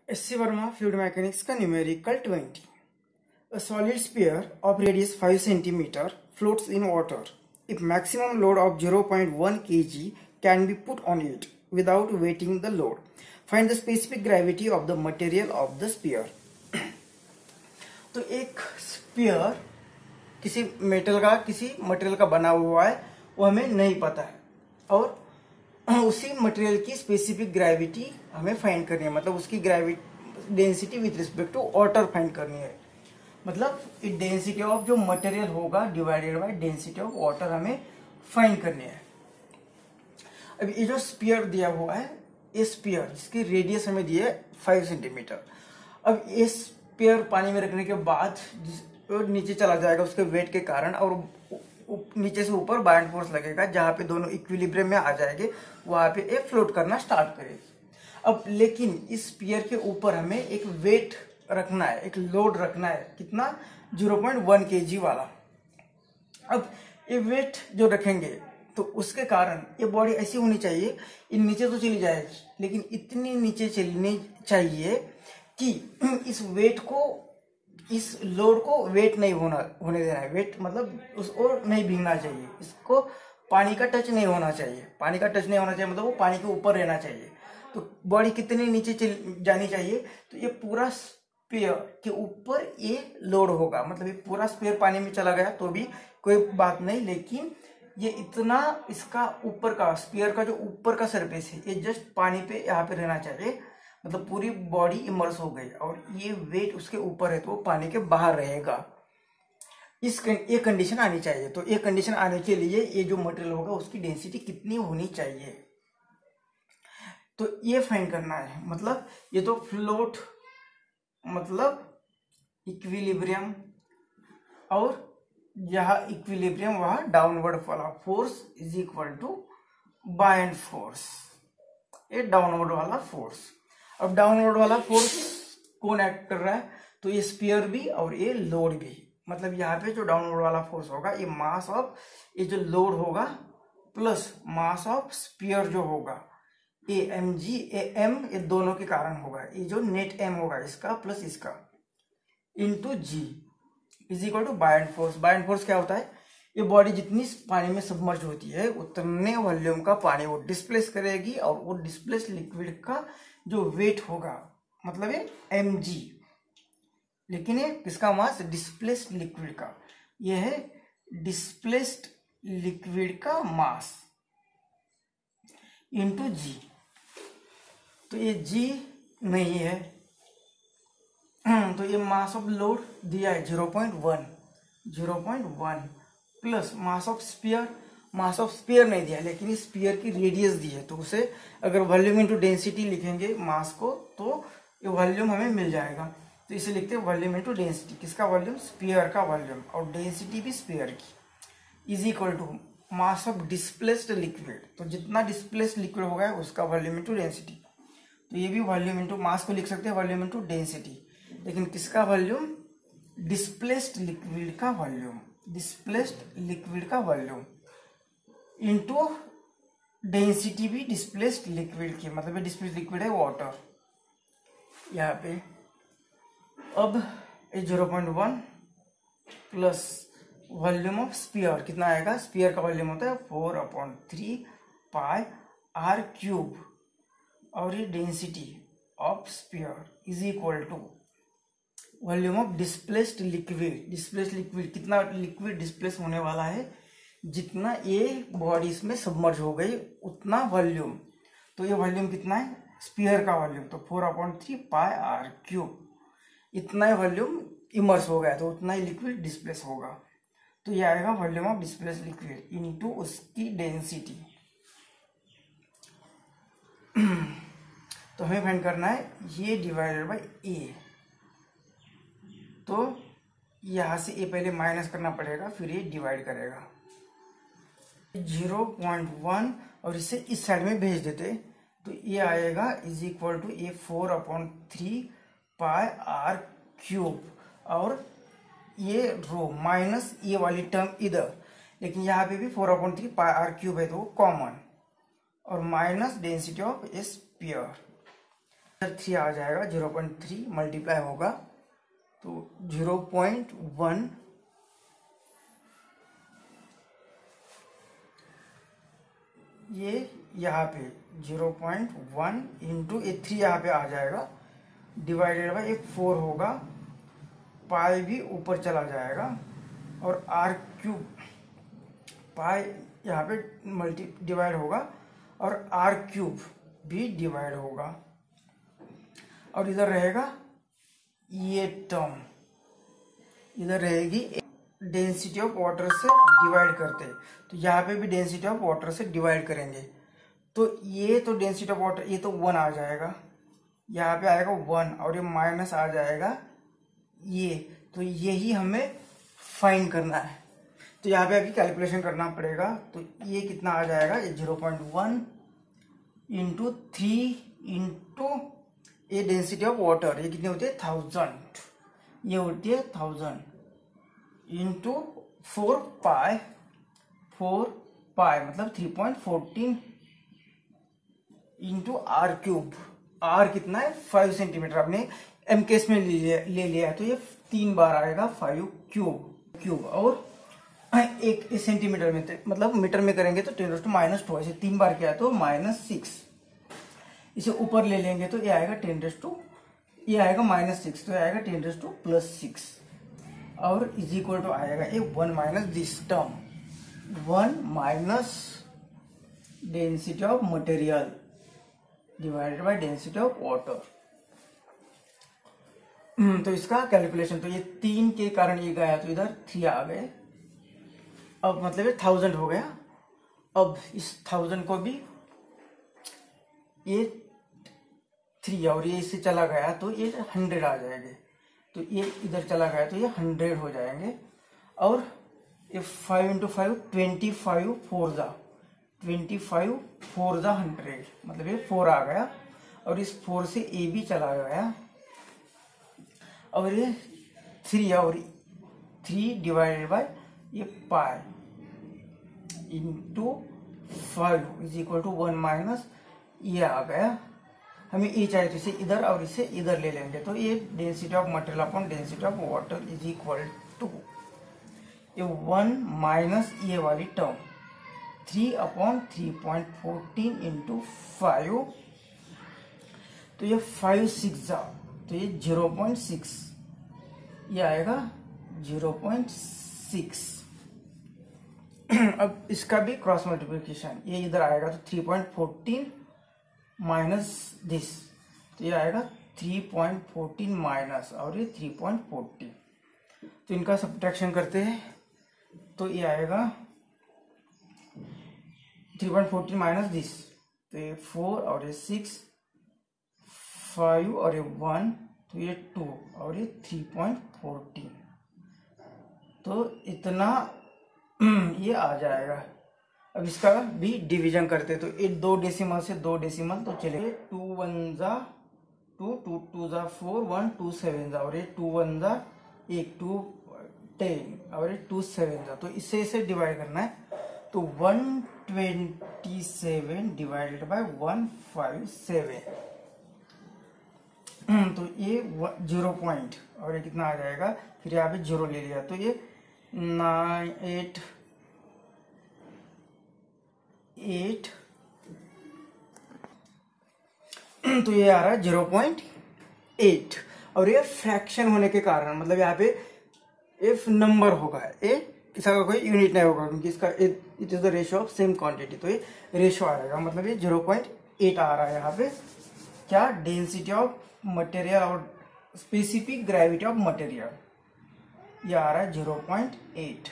SC Verma Fluid Mechanics का numerical 20. A solid sphere of radius 5 cm floats in water. If maximum load of 0.1 kg can be put on it without weighting the load, find the specific gravity of the material of the sphere. तो एक spear किसी material का बना हुआ है, वो हमें नहीं पता है और उसी मटेरियल की स्पेसिफिक ग्रेविटी हमें फाइंड करनी है। मतलब उसकी gravity density with respect to water find करनी है। मतलब डेंसिटी ऑफ जो मटेरियल होगा divided by density of water हमें फाइंड करनी है। अब ये जो स्पीयर दिया हुआ है, ये स्पीयर जिसकी रेडियस हमें दी है 5 सेंटीमीटर। अब ये स्पीयर पानी में रखने के बाद नीचे चला जाएगा उसके वेट के कारण और नीचे से ऊपर बायंड फोर्स लगेगा, जहां पे दोनों इक्विलिब्रियम में आ जाएंगे, वहां पे एक फ्लोट करना स्टार्ट करेगी। अब लेकिन इस स्पीयर के ऊपर हमें एक वेट रखना है, एक लोड रखना है, कितना 0.1 kg वाला। अब ये वेट जो रखेंगे तो उसके कारण ये बॉडी ऐसी होनी चाहिए, ये नीचे तो चली जाएगी लेकिन इतनी नीचे चलनी चाहिए कि इस वेट को, इस लोड को वेट नहीं होने देना है। वेट मतलब उसको नहीं भीगना चाहिए, इसको पानी का टच नहीं होना चाहिए। पानी का टच नहीं होना चाहिए मतलब वो पानी के ऊपर रहना चाहिए। तो बॉडी कितनी नीचे जानी चाहिए, तो ये पूरा स्पीयर के ऊपर ये लोड होगा। मतलब ये पूरा स्पीयर पानी में चला गया तो भी कोई बात नहीं, लेकिन ये इतना इसका ऊपर का स्पीयर का जो ऊपर का सरफेस है ये जस्ट पानी पे यहाँ पे रहना चाहिए। मतलब पूरी बॉडी इमर्स हो गई और ये वेट उसके ऊपर है तो वो पानी के बाहर रहेगा। ये कंडीशन आनी चाहिए। तो ये कंडीशन आने के लिए ये जो मटेरियल होगा उसकी डेंसिटी कितनी होनी चाहिए, तो ये फाइंड करना है। मतलब ये तो फ्लोट मतलब इक्विलिब्रियम, और जहां इक्विलिब्रियम वहां डाउनवर्ड वाला force is equal to buoyant force, ये डाउनवर्ड वाला फोर्स। अब डाउनवर्ड वाला फोर्स कौन एक्ट कर रहा है, तो ये स्पीयर भी और ये लोड भी। मतलब यहाँ पे जो डाउनवर्ड वाला फोर्स होगा ये मास ऑफ ये जो लोड होगा प्लस मास ऑफ स्पीयर जो होगा AmG AM, ये दोनों के कारण होगा। ये जो नेट M होगा इसका प्लस इसका into G is equal to buoyant force. Buoyant force क्या होता है, ये बॉडी जितनी पानी में सबमर्ज होती है उतने वॉल्यूम का पानी वो डिस्प्लेस करेगी और वो डिस्प्लेस लिक्विड का जो वेट होगा मतलब ये mg, लेकिन ये किसका मास, डिस्प्लेस्ड लिक्विड का। ये है डिस्प्लेस्ड लिक्विड का मास इंटू g। तो ये g नहीं है, तो ये मास ऑफ लोड दिया है 0.1 plus mass of sphere. Mass of sphere नहीं दिया लेकिन इस स्पीयर की रेडियस दी है, तो उसे अगर वॉल्यूम इनटू डेंसिटी लिखेंगे मास को तो ये वॉल्यूम हमें मिल जाएगा। तो इसे लिखते हैं वॉल्यूम इनटू डेंसिटी। किसका वॉल्यूम, स्पीयर का वॉल्यूम, और डेंसिटी भी स्पीयर की is equal to mass of displaced liquid. तो जितना डिस्प्लेस्ड लिक्विड होगा उसका वॉल्यूम इनटू डेंसिटी। तो ये भी वॉल्यूम इनटू मास को लिख सकते हैं वॉल्यूम इनटू डेंसिटी, लेकिन किसका वॉल्यूम, डिस्प्लेस्ड लिक्विड का वॉल्यूम, डिस्प्लेस्ड लिक्विड का वॉल्यूम इंटू डेंसिटी भी डिस्प्लेस्ड लिक्विड की। मतलब डिस्प्लेस्ड लिक्विड है वाटर यहाँ पे। अब 0.1 प्लस वॉल्यूम ऑफ स्पीयर कितना आएगा, स्पीयर का वॉल्यूम होता है 4/3 पाई r क्यूब, और ये density of sphere is equal to volume of displaced liquid. Displaced liquid कितना लिक्विड डिस्प्लेस होने वाला है, जितना ये बॉडी इसमें सबमर्ज हो गई उतना वॉल्यूम। तो ये वॉल्यूम कितना है, स्पीयर का वॉल्यूम, तो 4/3 पाई r क्यूब। इतना ही वॉल्यूम इमर्स हो गया तो उतना ही लिक्विड डिस्प्लेस होगा। तो ये आएगा volume of displace liquid into उसकी डेंसिटी। तो हमें फाइंड करना है ये डिवाइडेड बाय ए। तो यहां से ए पहले माइनस करना पड़ेगा फिर ये डिवाइड करेगा 0.1 और इसे इस साइड में भेज देते तो ये आएगा is equal to a 4/3 pi r cube, और ये रो माइनस ये वाली टर्म इधर, लेकिन यहाँ पे भी 4/3 पाई r क्यूब है तो वो कॉमन, और माइनस डेंसिटी ऑफ स्पीयर। 3 आ जाएगा, 0.3 मल्टीप्लाई होगा तो 0.1 ये यहाँ पे 0.1 इंटू ये 3 यहाँ पे आ जाएगा, डिवाइडेड बाई एक 4 होगा, पाई भी ऊपर चला जाएगा और आर क्यूब पाई यहाँ पे डिवाइड होगा और आर क्यूब भी डिवाइड होगा और इधर रहेगा ये टर्म, इधर रहेगी डेंसिटी ऑफ वाटर से डिवाइड करते, तो यहाँ पे भी डेंसिटी ऑफ वाटर से डिवाइड करेंगे तो ये तो डेंसिटी ऑफ वाटर ये तो 1 आ जाएगा, यहाँ पे आएगा 1 और ये माइनस आ जाएगा ये, तो यही हमें फाइंड करना है। तो यहाँ पे अभी कैलकुलेशन करना पड़ेगा, तो ये कितना आ जाएगा, ये 0.1 इंटू 3 इंटू ये डेंसिटी ऑफ वाटर ये कितनी होती है 1000, ये होती है 1000 इंटू 4 पाई मतलब 3.14 इंटू आर क्यूब, आर कितना है 5 सेंटीमीटर, आपने एम केस में ले लिया है तो ये 3 बार आएगा 5 क्यूब और 1 सेंटीमीटर में मतलब मीटर में करेंगे तो 10⁻², ऐसे 3 बार किया तो -6, इसे ऊपर ले लेंगे तो ये आएगा ये आएगा -6 तो ये आएगा 10⁻6 और इज इक्वल टू आएगा ये 1 minus this term 1 minus density of material divided by density of water. तो इसका कैलकुलेशन, तो ये 3 के कारण ये गया तो इधर 3 आ गए, अब मतलब ये 1000 हो गया, अब इस 1000 को भी ये 3 और ये इससे चला गया तो ये 100 आ जाएंगे, तो ये इधर चला गया तो ये 100 हो जाएंगे और ये 5 इंटू 5 25 4 जा 100 मतलब ये 4 आ गया और इस 4 से ए भी चला गया और ये 3 और 3 डिवाइडेड बाय ये pi into 5 is equal to 1 minus ये आ गया, हमें ये चाहिए तो इसे इधर और इसे इधर ले लेंगे तो ये density of material upon density of water is equal to ये 1 माइनस ये वाली टर्म 3/3.14 इंटू 5 तो ये 5 6 जा तो ये 0.6 ये आएगा 0.6। अब इसका भी क्रॉस मल्टीप्लिकेशन, ये इधर आएगा तो 3.14 माइनस दिस तो ये आएगा 3.14 माइनस और ये 3.14, तो इनका सब्ट्रैक्शन करते हैं तो ये आएगा 3.14 माइनस दिस तो ये 4 और ये 6 5 और ये 1 तो ये 2 और ये 3.14 तो इतना ये आ जाएगा। अब इसका भी डिवीजन करते तो ये 2 डेसिमल से 2 डेसिमल तो चले 2 1 जा 2 2 2 जा 4 1 2 7 जा और ये 2 1 जा 1 2 10 और ये 2 7 जा, तो इससे इसे डिवाइड करना है तो 127 डिवाइडेड बाय 157 तो ये 0 पॉइंट और ये कितना आ जाएगा, फिर यहाँ पे 0 ले लिया तो ये 8 तो ये आ रहा है 0.8 और ये फ्रैक्शन होने के कारण मतलब यहाँ पे इफ नंबर होगा ए इसका कोई यूनिट नहीं होगा क्योंकि इसका it is the ratio of same quantity, तो ये रेशियो आएगा मतलब ये 0.8 आ रहा है यहाँ पे क्या डेंसिटी ऑफ मटेरियल और स्पेसिफिक ग्रेविटी ऑफ मटेरियल ये आ रहा है 0.8।